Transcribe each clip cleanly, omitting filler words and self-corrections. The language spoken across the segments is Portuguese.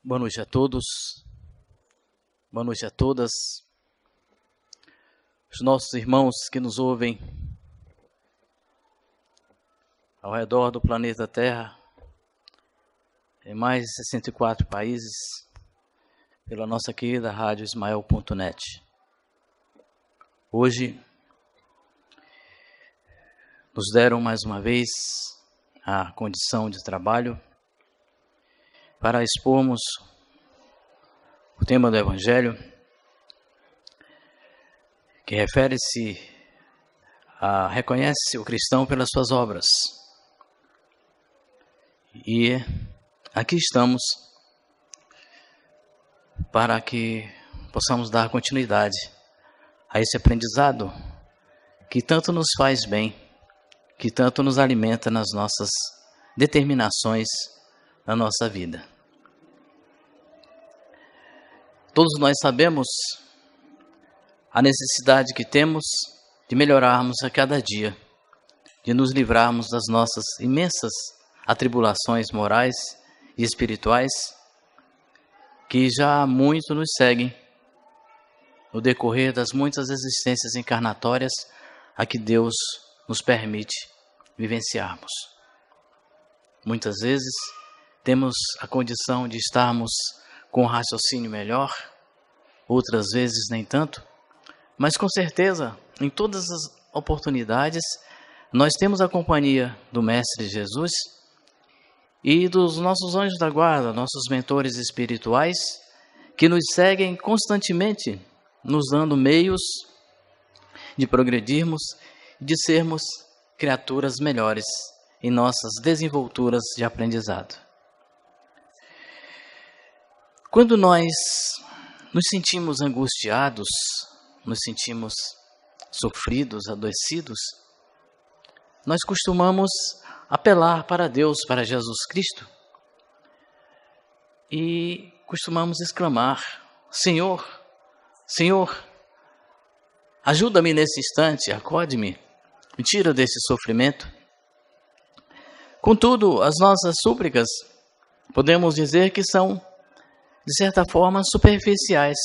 Boa noite a todos, boa noite a todas, os nossos irmãos que nos ouvem ao redor do planeta Terra, em mais de 64 países, pela nossa querida rádio Ismael.net. Hoje, nos deram mais uma vez a condição de trabalho para expormos o tema do Evangelho, que reconhece o cristão pelas suas obras. E aqui estamos para que possamos dar continuidade a esse aprendizado que tanto nos faz bem, que tanto nos alimenta nas nossas determinações na nossa vida. Todos nós sabemos a necessidade que temos de melhorarmos a cada dia, de nos livrarmos das nossas imensas atribulações morais e espirituais que já há muito nos seguem no decorrer das muitas existências encarnatórias a que Deus nos permite vivenciarmos. Muitas vezes temos a condição de estarmos com um raciocínio melhor, outras vezes nem tanto, mas com certeza, em todas as oportunidades, nós temos a companhia do Mestre Jesus e dos nossos anjos da guarda, nossos mentores espirituais, que nos seguem constantemente, nos dando meios de progredirmos e de sermos criaturas melhores em nossas desenvolturas de aprendizado. Quando nós nos sentimos angustiados, nos sentimos sofridos, adoecidos, nós costumamos apelar para Deus, para Jesus Cristo, e costumamos exclamar: Senhor, Senhor, ajuda-me nesse instante, acode-me, me tira desse sofrimento. Contudo, as nossas súplicas, podemos dizer que são, de certa forma, superficiais,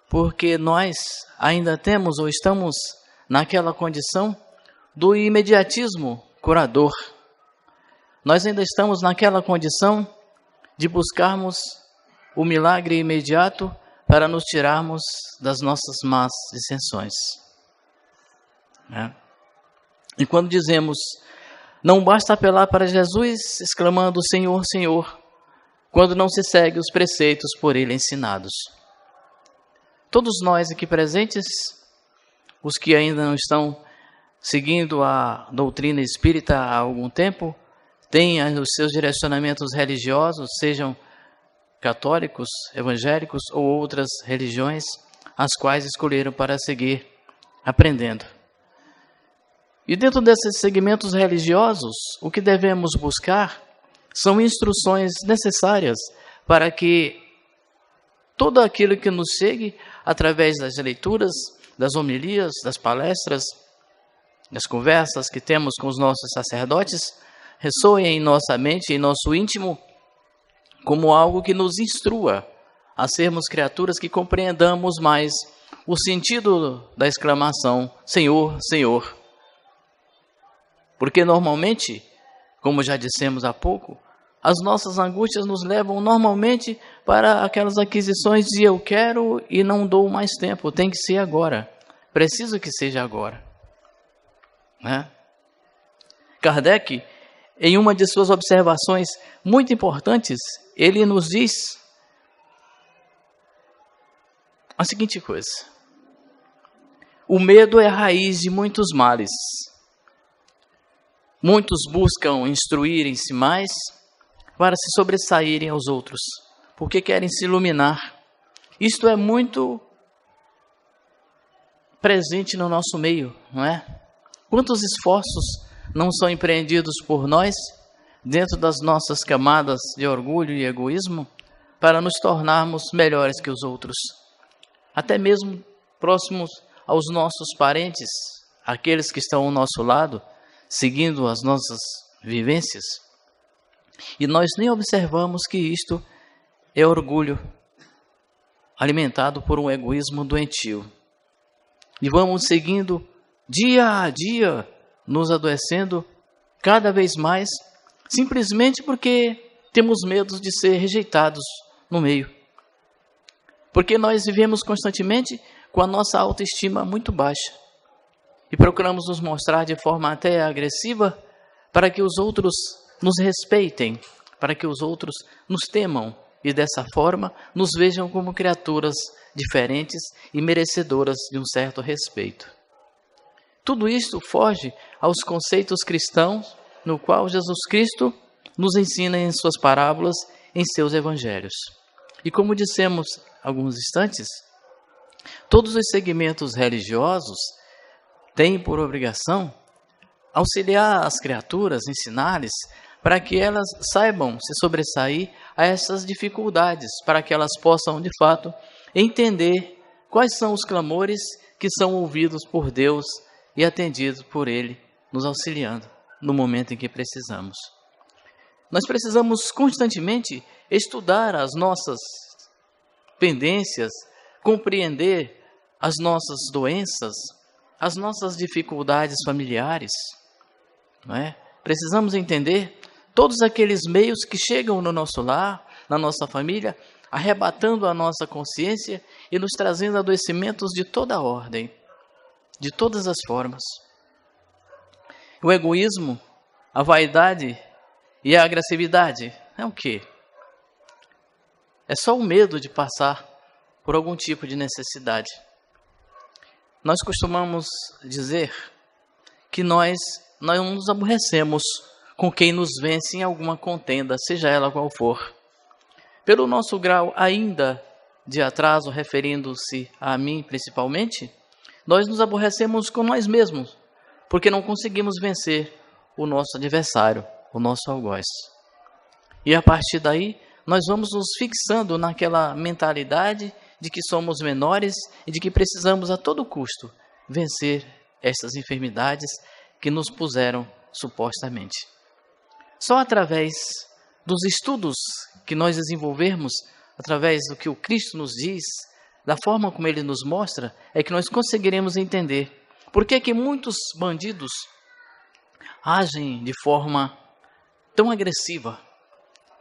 porque nós ainda temos ou estamos naquela condição do imediatismo curador. Nós ainda estamos naquela condição de buscarmos o milagre imediato para nos tirarmos das nossas más dissensões. E quando dizemos, não basta apelar para Jesus exclamando Senhor, Senhor, quando não se segue os preceitos por ele ensinados. Todos nós aqui presentes, os que ainda não estão seguindo a doutrina espírita há algum tempo, têm os seus direcionamentos religiosos, sejam católicos, evangélicos ou outras religiões, as quais escolheram para seguir aprendendo. E dentro desses segmentos religiosos, o que devemos buscar são instruções necessárias para que tudo aquilo que nos segue, através das leituras, das homilias, das palestras, das conversas que temos com os nossos sacerdotes, ressoe em nossa mente, em nosso íntimo, como algo que nos instrua a sermos criaturas que compreendamos mais o sentido da exclamação Senhor, Senhor. Porque normalmente, como já dissemos há pouco, as nossas angústias nos levam normalmente para aquelas aquisições de eu quero e não dou mais tempo, tem que ser agora, preciso que seja agora. Kardec, em uma de suas observações muito importantes, ele nos diz a seguinte coisa: o medo é a raiz de muitos males. Muitos buscam instruírem-se mais para se sobressaírem aos outros, porque querem se iluminar. Isto é muito presente no nosso meio, não é? Quantos esforços não são empreendidos por nós, dentro das nossas camadas de orgulho e egoísmo, para nos tornarmos melhores que os outros, até mesmo próximos aos nossos parentes, aqueles que estão ao nosso lado, seguindo as nossas vivências. E nós nem observamos que isto é orgulho alimentado por um egoísmo doentio. E vamos seguindo dia a dia, nos adoecendo cada vez mais, simplesmente porque temos medo de ser rejeitados no meio. Porque nós vivemos constantemente com a nossa autoestima muito baixa. E procuramos nos mostrar de forma até agressiva para que os outros nos respeitem, para que os outros nos temam e dessa forma nos vejam como criaturas diferentes e merecedoras de um certo respeito. Tudo isto foge aos conceitos cristãos no qual Jesus Cristo nos ensina em suas parábolas, em seus evangelhos. E como dissemos há alguns instantes, todos os segmentos religiosos têm por obrigação auxiliar as criaturas, ensinar-lhes, para que elas saibam se sobressair a essas dificuldades, para que elas possam, de fato, entender quais são os clamores que são ouvidos por Deus e atendidos por Ele, nos auxiliando no momento em que precisamos. Nós precisamos constantemente estudar as nossas pendências, compreender as nossas doenças, as nossas dificuldades familiares, não é? Precisamos entender todos aqueles meios que chegam no nosso lar, na nossa família, arrebatando a nossa consciência e nos trazendo adoecimentos de toda a ordem, de todas as formas. O egoísmo, a vaidade e a agressividade é o quê? É só o medo de passar por algum tipo de necessidade. Nós costumamos dizer que nós não nos aborrecemos com quem nos vence em alguma contenda, seja ela qual for. Pelo nosso grau ainda de atraso, referindo-se a mim principalmente, nós nos aborrecemos com nós mesmos, porque não conseguimos vencer o nosso adversário, o nosso algoz. E a partir daí, nós vamos nos fixando naquela mentalidade de que somos menores e de que precisamos a todo custo vencer essas enfermidades que nos puseram supostamente. Só através dos estudos que nós desenvolvermos, através do que o Cristo nos diz, da forma como Ele nos mostra, é que nós conseguiremos entender por que é que muitos bandidos agem de forma tão agressiva.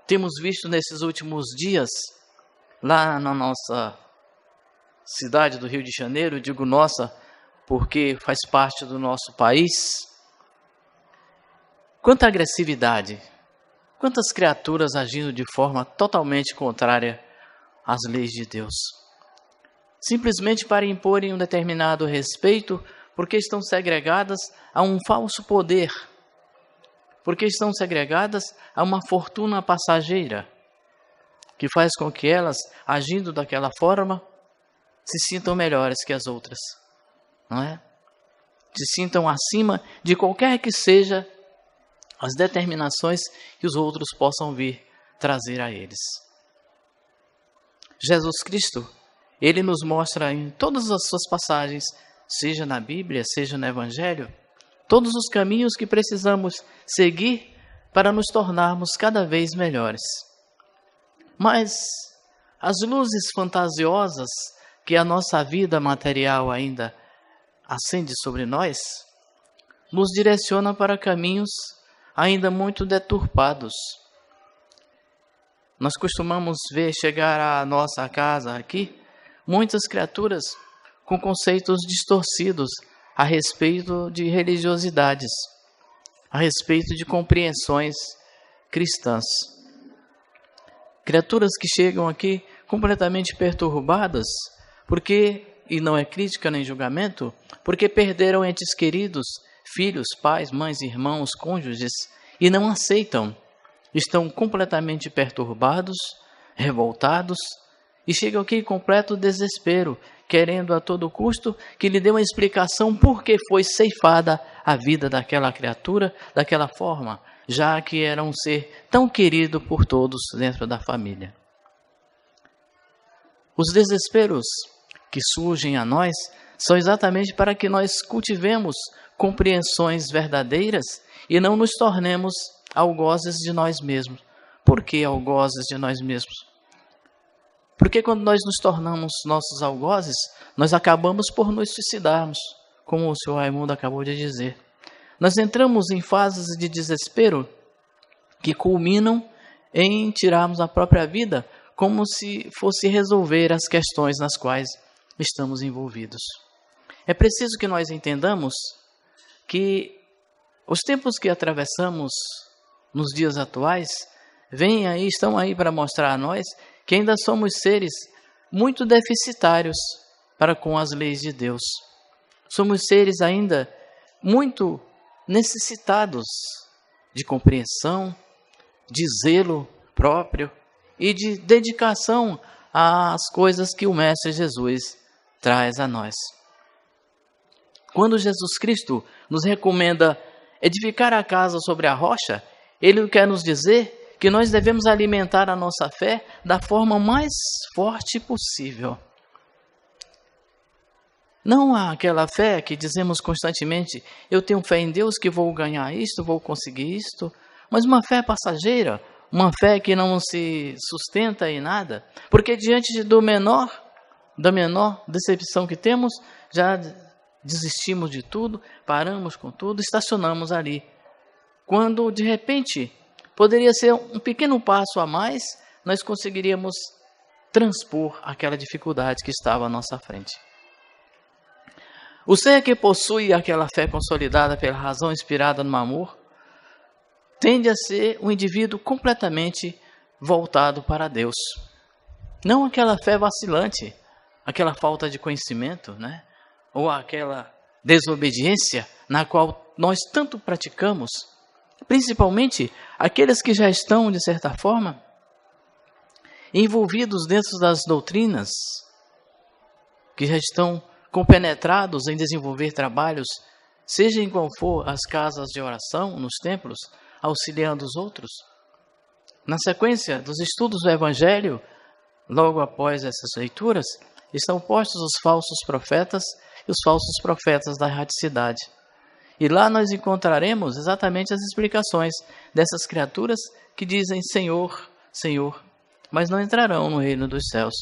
Temos visto nesses últimos dias, lá na nossa cidade do Rio de Janeiro, digo nossa, porque faz parte do nosso país, quanta agressividade, quantas criaturas agindo de forma totalmente contrária às leis de Deus. Simplesmente para imporem um determinado respeito, porque estão segregadas a um falso poder, porque estão segregadas a uma fortuna passageira, que faz com que elas, agindo daquela forma, se sintam melhores que as outras, não é? Se sintam acima de qualquer que seja as determinações que os outros possam vir trazer a eles. Jesus Cristo, Ele nos mostra em todas as suas passagens, seja na Bíblia, seja no Evangelho, todos os caminhos que precisamos seguir para nos tornarmos cada vez melhores. Mas as luzes fantasiosas que a nossa vida material ainda acende sobre nós, nos direciona para caminhos ainda muito deturpados. Nós costumamos ver chegar à nossa casa aqui muitas criaturas com conceitos distorcidos a respeito de religiosidades, a respeito de compreensões cristãs. Criaturas que chegam aqui completamente perturbadas, porque, e não é crítica nem julgamento, porque perderam entes queridos, filhos, pais, mães, irmãos, cônjuges, e não aceitam. Estão completamente perturbados, revoltados, e chegam aqui em completo desespero, querendo a todo custo que lhe dê uma explicação por que foi ceifada a vida daquela criatura daquela forma, já que era um ser tão querido por todos dentro da família. Os desesperos que surgem a nós são exatamente para que nós cultivemos compreensões verdadeiras e não nos tornemos algozes de nós mesmos, Por que algozes de nós mesmos? Porque quando nós nos tornamos nossos algozes, nós acabamos por nos suicidarmos, como o senhor Raimundo acabou de dizer. Nós entramos em fases de desespero que culminam em tirarmos a própria vida, como se fosse resolver as questões nas quais estamos envolvidos. É preciso que nós entendamos que os tempos que atravessamos nos dias atuais estão aí para mostrar a nós que ainda somos seres muito deficitários para com as leis de Deus. Somos seres ainda muito necessitados de compreensão, de zelo próprio e de dedicação às coisas que o Mestre Jesus traz a nós. Quando Jesus Cristo nos recomenda edificar a casa sobre a rocha, Ele quer nos dizer que nós devemos alimentar a nossa fé da forma mais forte possível. Não há aquela fé que dizemos constantemente, eu tenho fé em Deus que vou ganhar isto, vou conseguir isto, mas uma fé passageira, uma fé que não se sustenta em nada, porque diante da menor decepção que temos, já desistimos de tudo, paramos com tudo, estacionamos ali. Quando de repente poderia ser um pequeno passo a mais, nós conseguiríamos transpor aquela dificuldade que estava à nossa frente. O ser que possui aquela fé consolidada pela razão inspirada no amor, tende a ser um indivíduo completamente voltado para Deus. Não aquela fé vacilante, aquela falta de conhecimento, né? Ou aquela desobediência na qual nós tanto praticamos, principalmente aqueles que já estão, de certa forma, envolvidos dentro das doutrinas, que já estão compenetrados em desenvolver trabalhos, seja em qual for as casas de oração, nos templos, auxiliando os outros. Na sequência dos estudos do Evangelho, logo após essas leituras, estão postos os falsos profetas e os falsos profetas da erraticidade. E lá nós encontraremos exatamente as explicações dessas criaturas que dizem Senhor, Senhor, mas não entrarão no reino dos céus.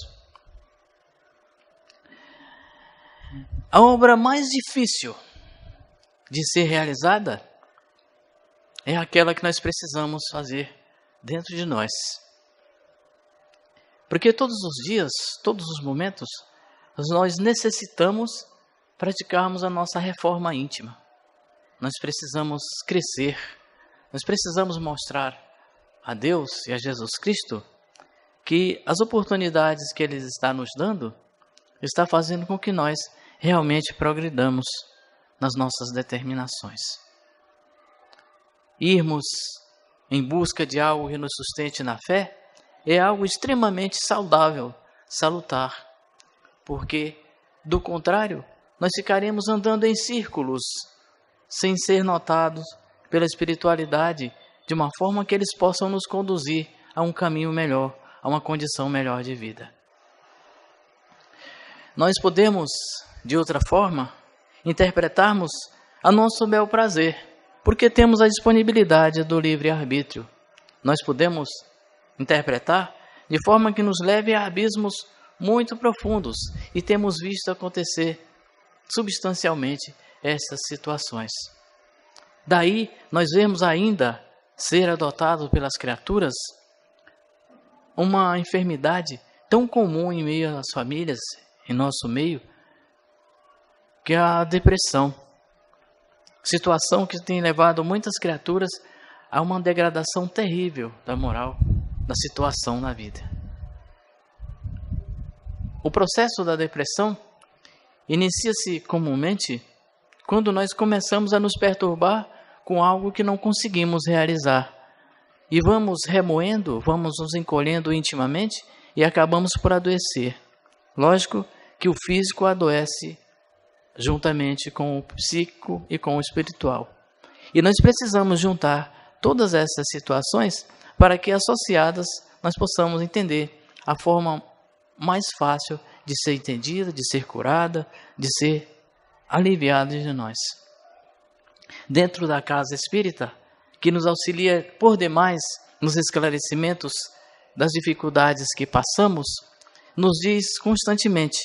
A obra mais difícil de ser realizada é aquela que nós precisamos fazer dentro de nós. Porque todos os dias, todos os momentos, nós necessitamos praticarmos a nossa reforma íntima. Nós precisamos crescer, nós precisamos mostrar a Deus e a Jesus Cristo que as oportunidades que Ele está nos dando está fazendo com que nós realmente progridamos nas nossas determinações. Irmos em busca de algo que nos sustente na fé é algo extremamente saudável, salutar, porque, do contrário, nós ficaremos andando em círculos, sem ser notados pela espiritualidade, de uma forma que eles possam nos conduzir a um caminho melhor, a uma condição melhor de vida. Nós podemos, de outra forma, interpretarmos a nosso bel prazer, porque temos a disponibilidade do livre-arbítrio. Nós podemos interpretar de forma que nos leve a abismos muito profundos e temos visto acontecer substancialmente essas situações. Daí nós vemos ainda ser adotado pelas criaturas uma enfermidade tão comum em meio às famílias, em nosso meio, que é a depressão. Situação que tem levado muitas criaturas a uma degradação terrível da moral, da situação na vida. O processo da depressão inicia-se comumente quando nós começamos a nos perturbar com algo que não conseguimos realizar. E vamos remoendo, vamos nos encolhendo intimamente e acabamos por adoecer. Lógico que o físico adoece juntamente com o psíquico e com o espiritual. E nós precisamos juntar todas essas situações para que, associadas, nós possamos entender a forma mais fácil de ser entendida, de ser curada, de ser aliviada de nós. Dentro da casa espírita, que nos auxilia por demais nos esclarecimentos das dificuldades que passamos, nos diz constantemente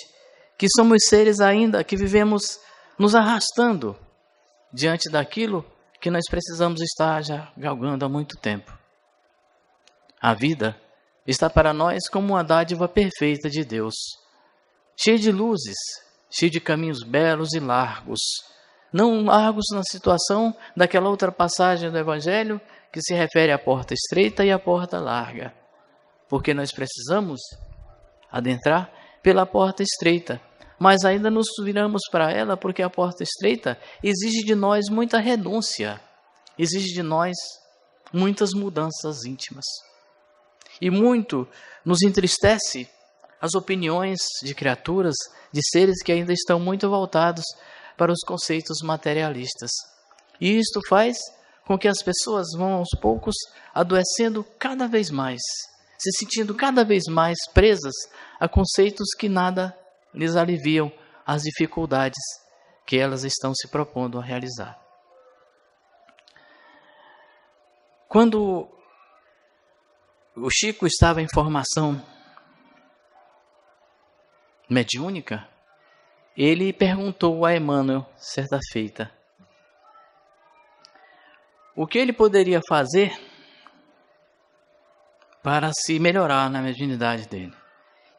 que somos seres ainda que vivemos nos arrastando diante daquilo que nós precisamos estar já galgando há muito tempo. A vida está para nós como uma dádiva perfeita de Deus, cheia de luzes, cheia de caminhos belos e largos, não largos na situação daquela outra passagem do Evangelho que se refere à porta estreita e à porta larga, porque nós precisamos adentrar pela porta estreita, mas ainda nos viramos para ela porque a porta estreita exige de nós muita renúncia, exige de nós muitas mudanças íntimas. E muito nos entristece as opiniões de criaturas, de seres que ainda estão muito voltados para os conceitos materialistas. E isto faz com que as pessoas vão aos poucos adoecendo cada vez mais, se sentindo cada vez mais presas a conceitos que nada lhes aliviam as dificuldades que elas estão se propondo a realizar. Quando o Chico estava em formação mediúnica, ele perguntou a Emmanuel, certa feita, o que ele poderia fazer para se melhorar na mediunidade dele.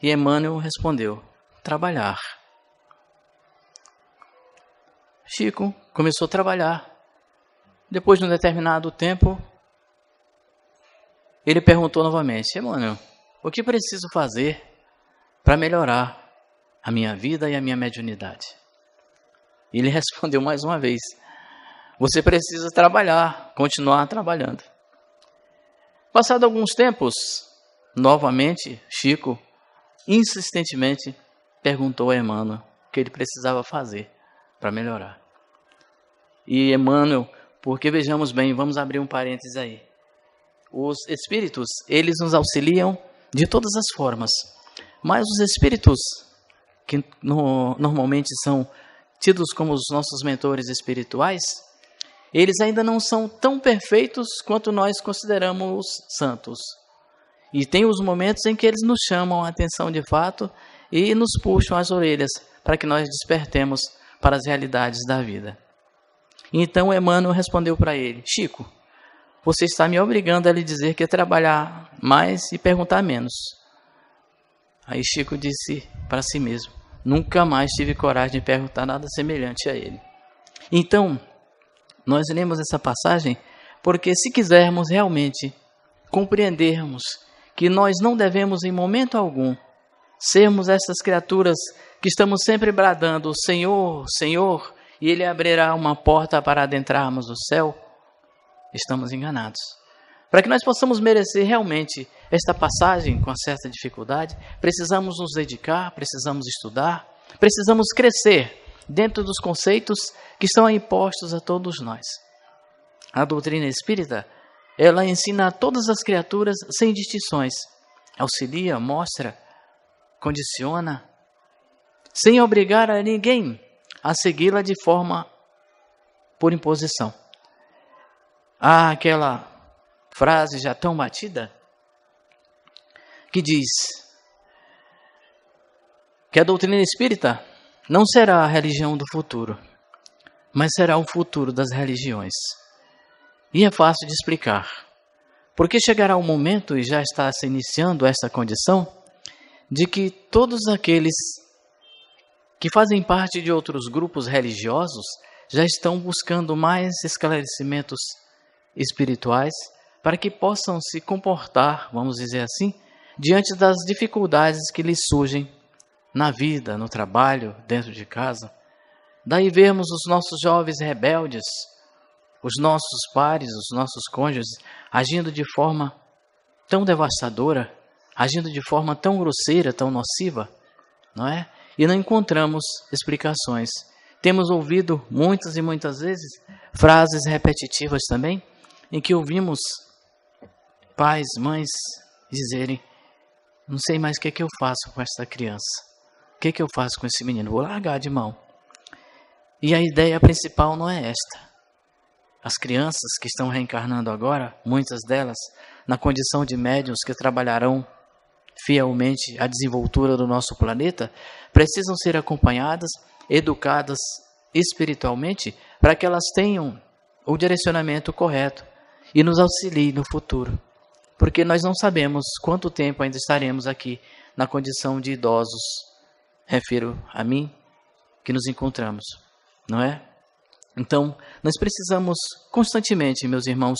E Emmanuel respondeu, trabalhar. Chico começou a trabalhar. Depois de um determinado tempo, ele perguntou novamente, Emmanuel, o que preciso fazer para melhorar a minha vida e a minha mediunidade? Ele respondeu mais uma vez, você precisa trabalhar, continuar trabalhando. Passado alguns tempos, novamente, Chico insistentemente perguntou a Emmanuel o que ele precisava fazer para melhorar. E Emmanuel, porque vejamos bem, vamos abrir um parênteses aí. Os espíritos, eles nos auxiliam de todas as formas, mas os espíritos que normalmente são tidos como os nossos mentores espirituais, eles ainda não são tão perfeitos quanto nós consideramos santos. E tem os momentos em que eles nos chamam a atenção de fato e nos puxam as orelhas para que nós despertemos para as realidades da vida. Então Emmanuel respondeu para ele, Chico, você está me obrigando a lhe dizer que é trabalhar mais e perguntar menos. Aí Chico disse para si mesmo, nunca mais tive coragem de perguntar nada semelhante a ele. Então, nós lemos essa passagem porque se quisermos realmente compreendermos que nós não devemos em momento algum sermos essas criaturas que estamos sempre bradando, Senhor, Senhor, e Ele abrirá uma porta para adentrarmos o céu, estamos enganados. Para que nós possamos merecer realmente esta passagem com certa dificuldade, precisamos nos dedicar, precisamos estudar, precisamos crescer dentro dos conceitos que estão impostos a todos nós. A doutrina espírita, ela ensina a todas as criaturas sem distinções, auxilia, mostra, condiciona, sem obrigar a ninguém a segui-la de forma por imposição. Há aquela frase já tão batida que diz que a doutrina espírita não será a religião do futuro, mas será o futuro das religiões. E é fácil de explicar, porque chegará o momento, e já está se iniciando essa condição, de que todos aqueles que fazem parte de outros grupos religiosos já estão buscando mais esclarecimentos espirituais para que possam se comportar, vamos dizer assim, diante das dificuldades que lhes surgem na vida, no trabalho, dentro de casa. Daí vemos os nossos jovens rebeldes, os nossos pares, os nossos cônjuges, agindo de forma tão devastadora, agindo de forma tão grosseira, tão nociva, não é? E não encontramos explicações. Temos ouvido muitas e muitas vezes frases repetitivas também, em que ouvimos pais, mães dizerem, não sei mais o que eu faço com essa criança, o que eu faço com esse menino, vou largar de mão. E a ideia principal não é esta. As crianças que estão reencarnando agora, muitas delas, na condição de médiuns que trabalharão fielmente a desenvoltura do nosso planeta, precisam ser acompanhadas, educadas espiritualmente, para que elas tenham o direcionamento correto e nos auxiliem no futuro. Porque nós não sabemos quanto tempo ainda estaremos aqui na condição de idosos, refiro a mim, que nos encontramos, não é? Então, nós precisamos constantemente, meus irmãos,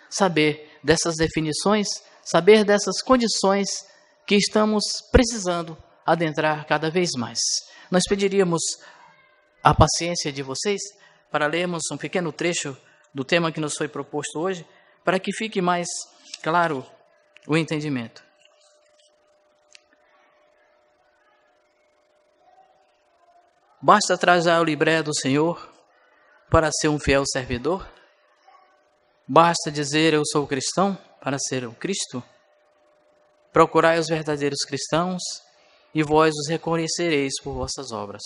saber dessas definições, saber dessas condições que estamos precisando adentrar cada vez mais. Nós pediríamos a paciência de vocês para lermos um pequeno trecho do tema que nos foi proposto hoje, para que fique mais claro o entendimento. Basta trajar o libré do Senhor para ser um fiel servidor? Basta dizer eu sou cristão para ser o Cristo? Procurai os verdadeiros cristãos e vós os reconhecereis por vossas obras.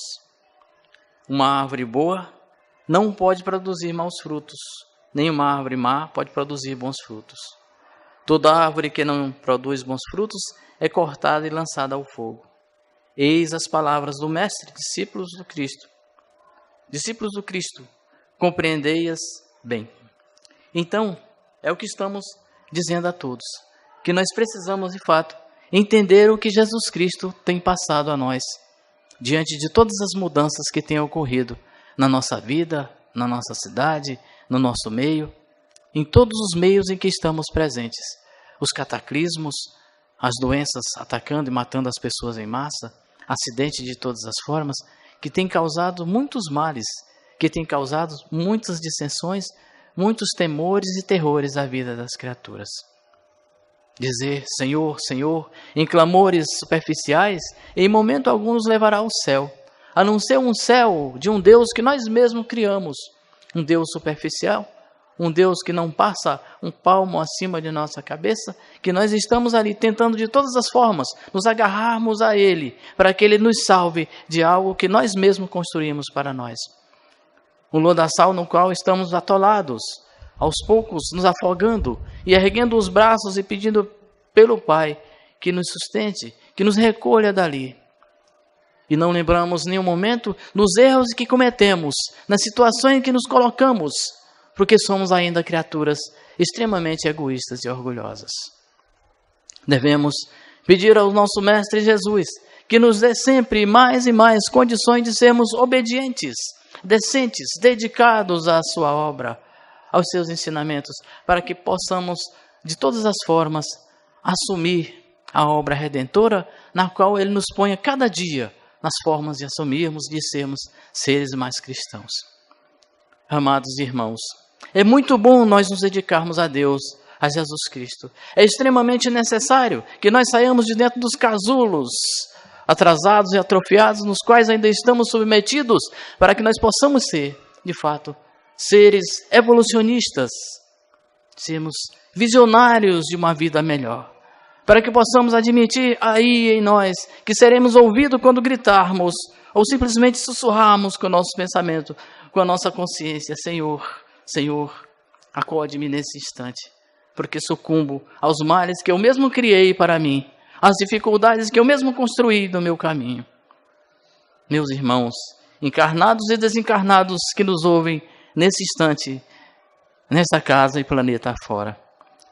Uma árvore boa não pode produzir maus frutos, nem uma árvore má pode produzir bons frutos. Toda árvore que não produz bons frutos é cortada e lançada ao fogo. Eis as palavras do Mestre, discípulos do Cristo. Discípulos do Cristo, compreendei-as bem. Então, é o que estamos dizendo a todos, que nós precisamos, de fato, entender o que Jesus Cristo tem passado a nós, diante de todas as mudanças que têm ocorrido na nossa vida, na nossa cidade, no nosso meio, em todos os meios em que estamos presentes. Os cataclismos, as doenças atacando e matando as pessoas em massa, acidentes de todas as formas, que têm causado muitos males, que têm causado muitas dissensões, muitos temores e terrores à vida das criaturas. Dizer Senhor, Senhor, em clamores superficiais, em momento algum nos levará ao céu, a não ser um céu de um Deus que nós mesmos criamos, um Deus superficial, um Deus que não passa um palmo acima de nossa cabeça, que nós estamos ali tentando de todas as formas nos agarrarmos a Ele, para que Ele nos salve de algo que nós mesmos construímos para nós. Um lodaçal no qual estamos atolados, aos poucos nos afogando e erguendo os braços e pedindo pelo Pai que nos sustente, que nos recolha dali. E não lembramos em nenhum momento nos erros que cometemos, nas situações em que nos colocamos, porque somos ainda criaturas extremamente egoístas e orgulhosas. Devemos pedir ao nosso Mestre Jesus que nos dê sempre mais e mais condições de sermos obedientes, decentes, dedicados à sua obra, aos seus ensinamentos, para que possamos, de todas as formas, assumir a obra redentora, na qual Ele nos põe a cada dia, nas formas de assumirmos, de sermos seres mais cristãos. Amados irmãos, é muito bom nós nos dedicarmos a Deus, a Jesus Cristo. É extremamente necessário que nós saiamos de dentro dos casulos atrasados e atrofiados, nos quais ainda estamos submetidos, para que nós possamos ser, de fato, seres evolucionistas, sermos visionários de uma vida melhor, para que possamos admitir aí em nós que seremos ouvidos quando gritarmos, ou simplesmente sussurrarmos com o nosso pensamento, com a nossa consciência: Senhor, Senhor, acode-me nesse instante, porque sucumbo aos males que eu mesmo criei para mim, às dificuldades que eu mesmo construí no meu caminho. Meus irmãos, encarnados e desencarnados que nos ouvem nesse instante, nesta casa e planeta afora,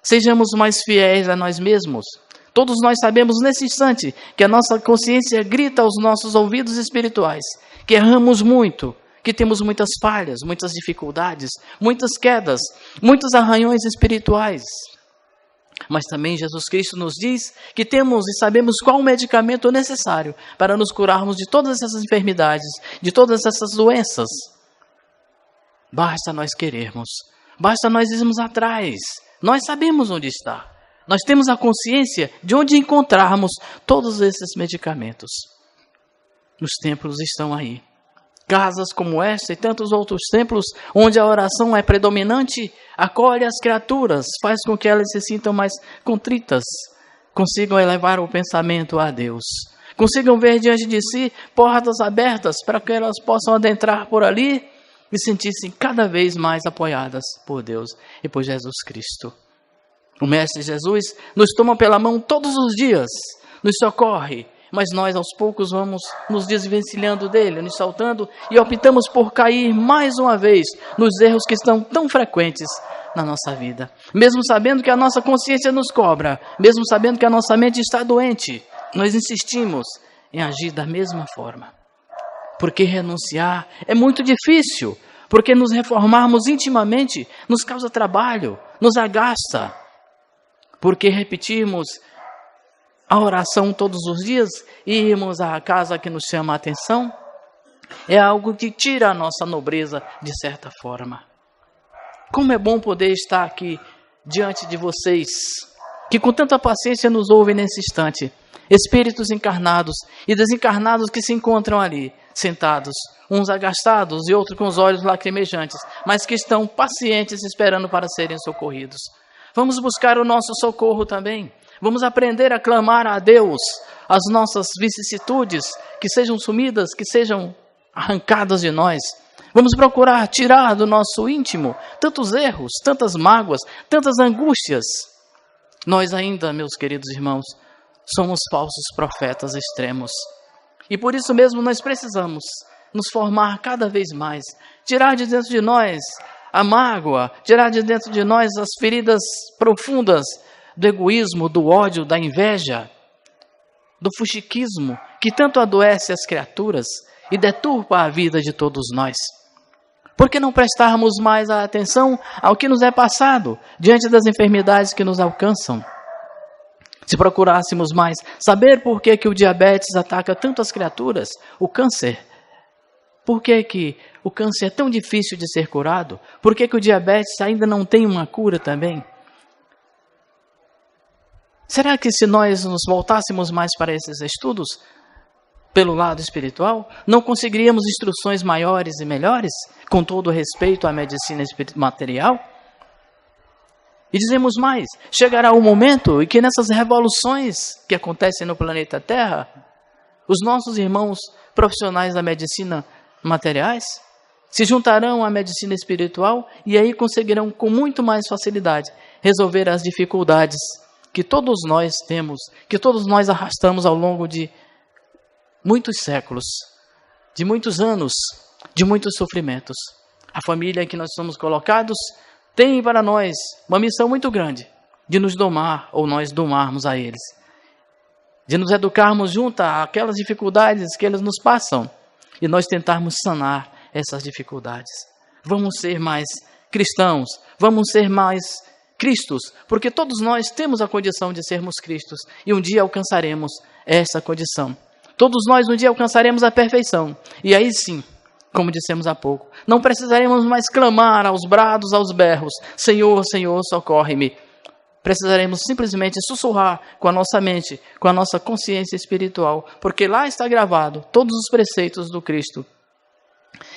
sejamos mais fiéis a nós mesmos. Todos nós sabemos nesse instante que a nossa consciência grita aos nossos ouvidos espirituais que erramos muito, que temos muitas falhas, muitas dificuldades, muitas quedas, muitos arranhões espirituais. Mas também Jesus Cristo nos diz que temos e sabemos qual o medicamento necessário para nos curarmos de todas essas enfermidades, de todas essas doenças. Basta nós querermos, basta nós irmos atrás. Nós sabemos onde está. Nós temos a consciência de onde encontrarmos todos esses medicamentos. Os templos estão aí. Casas como esta e tantos outros templos, onde a oração é predominante, acolhe as criaturas, faz com que elas se sintam mais contritas, consigam elevar o pensamento a Deus, consigam ver diante de si portas abertas para que elas possam adentrar por ali e sentir-se cada vez mais apoiadas por Deus e por Jesus Cristo. O Mestre Jesus nos toma pela mão todos os dias, nos socorre, mas nós aos poucos vamos nos desvencilhando dele, nos saltando e optamos por cair mais uma vez nos erros que estão tão frequentes na nossa vida. Mesmo sabendo que a nossa consciência nos cobra, mesmo sabendo que a nossa mente está doente, nós insistimos em agir da mesma forma. Porque renunciar é muito difícil, porque nos reformarmos intimamente nos causa trabalho, nos agasta. Porque repetirmos a oração todos os dias e irmos à casa que nos chama a atenção é algo que tira a nossa nobreza de certa forma. Como é bom poder estar aqui diante de vocês, que com tanta paciência nos ouvem nesse instante, espíritos encarnados e desencarnados que se encontram ali, sentados, uns agastados e outros com os olhos lacrimejantes, mas que estão pacientes esperando para serem socorridos. Vamos buscar o nosso socorro também. Vamos aprender a clamar a Deus as nossas vicissitudes, que sejam sumidas, que sejam arrancadas de nós. Vamos procurar tirar do nosso íntimo tantos erros, tantas mágoas, tantas angústias. Nós ainda, meus queridos irmãos, somos falsos profetas extremos. E por isso mesmo nós precisamos nos formar cada vez mais, tirar de dentro de nós a mágoa, tirar de dentro de nós as feridas profundas do egoísmo, do ódio, da inveja, do fuxiquismo, que tanto adoece as criaturas e deturpa a vida de todos nós. Por que não prestarmos mais a atenção ao que nos é passado, diante das enfermidades que nos alcançam? Se procurássemos mais saber por que o diabetes ataca tanto as criaturas, o câncer, por que o câncer é tão difícil de ser curado, por que o diabetes ainda não tem uma cura também? Será que se nós nos voltássemos mais para esses estudos, pelo lado espiritual, não conseguiríamos instruções maiores e melhores, com todo o respeito à medicina material? E dizemos mais, chegará o momento em que nessas revoluções que acontecem no planeta Terra, os nossos irmãos profissionais da medicina materiais se juntarão à medicina espiritual e aí conseguirão com muito mais facilidade resolver as dificuldades que todos nós temos, que todos nós arrastamos ao longo de muitos séculos, de muitos anos, de muitos sofrimentos. A família em que nós somos colocados tem para nós uma missão muito grande de nos domar ou nós domarmos a eles, de nos educarmos junto àquelas dificuldades que eles nos passam e nós tentarmos sanar essas dificuldades. Vamos ser mais cristãos, vamos ser mais Cristos, porque todos nós temos a condição de sermos Cristos e um dia alcançaremos essa condição. Todos nós um dia alcançaremos a perfeição e aí sim, como dissemos há pouco, não precisaremos mais clamar aos brados, aos berros, Senhor, Senhor, socorre-me. Precisaremos simplesmente sussurrar com a nossa mente, com a nossa consciência espiritual, porque lá está gravado todos os preceitos do Cristo.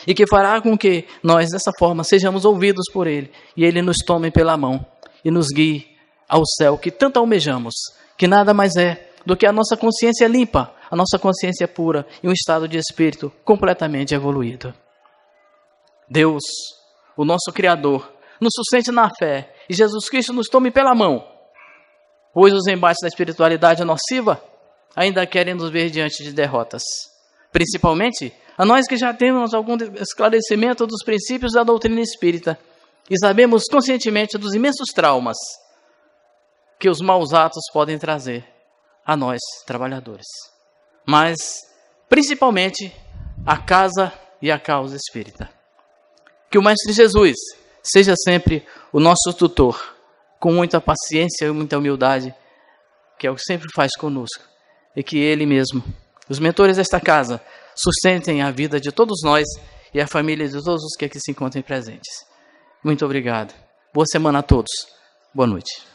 E que fará com que nós, dessa forma, sejamos ouvidos por Ele, e Ele nos tome pela mão e nos guie ao céu que tanto almejamos, que nada mais é do que a nossa consciência limpa, a nossa consciência pura e um estado de espírito completamente evoluído. Deus, o nosso Criador, nos sustente na fé e Jesus Cristo nos tome pela mão, pois os embates da espiritualidade nociva ainda querem nos ver diante de derrotas. Principalmente a nós que já temos algum esclarecimento dos princípios da doutrina espírita e sabemos conscientemente dos imensos traumas que os maus atos podem trazer a nós, trabalhadores. Mas, principalmente, a casa e a causa espírita. Que o Mestre Jesus seja sempre o nosso tutor, com muita paciência e muita humildade, que é o que sempre faz conosco. E que Ele mesmo, os mentores desta casa, sustentem a vida de todos nós e a família de todos os que aqui se encontrem presentes. Muito obrigado. Boa semana a todos. Boa noite.